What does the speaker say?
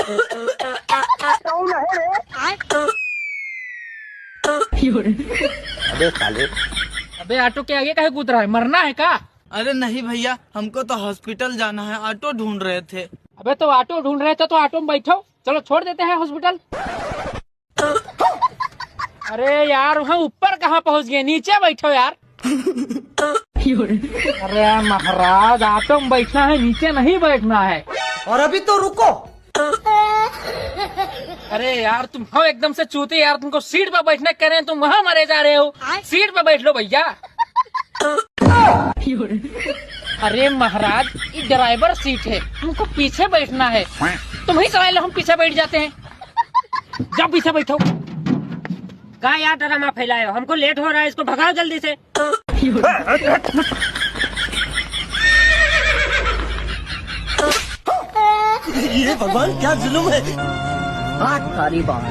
अबे साले, अबे ऑटो के आगे काहे कूद रहा है, मरना है का? अरे नहीं भैया, हमको तो हॉस्पिटल जाना है, ऑटो ढूंढ रहे थे। अबे तो ऑटो ढूंढ रहे थे तो ऑटो में बैठो, चलो छोड़ देते हैं हॉस्पिटल। अरे यार वहाँ ऊपर कहाँ पहुँच गए, नीचे बैठो यार। अरे महाराज, ऑटो में बैठना है, नीचे नहीं बैठना है। और अभी तो रुको। अरे यार तुम हो एकदम से चूते यार, तुमको सीट पे बैठने कह रहे हैं, तुम वहाँ मरे जा रहे हो। सीट पे बैठ लो भैया। अरे महाराज, ये ड्राइवर सीट है, हमको पीछे बैठना है। तुम ही समझ लो, हम पीछे बैठ जाते हैं। जाओ पीछे बैठो। क्या यार ड्रामा फैलाए हो, हमको लेट हो रहा है, इसको भगाओ जल्दी से। ये भगवान क्या जुल्म है। सारी बात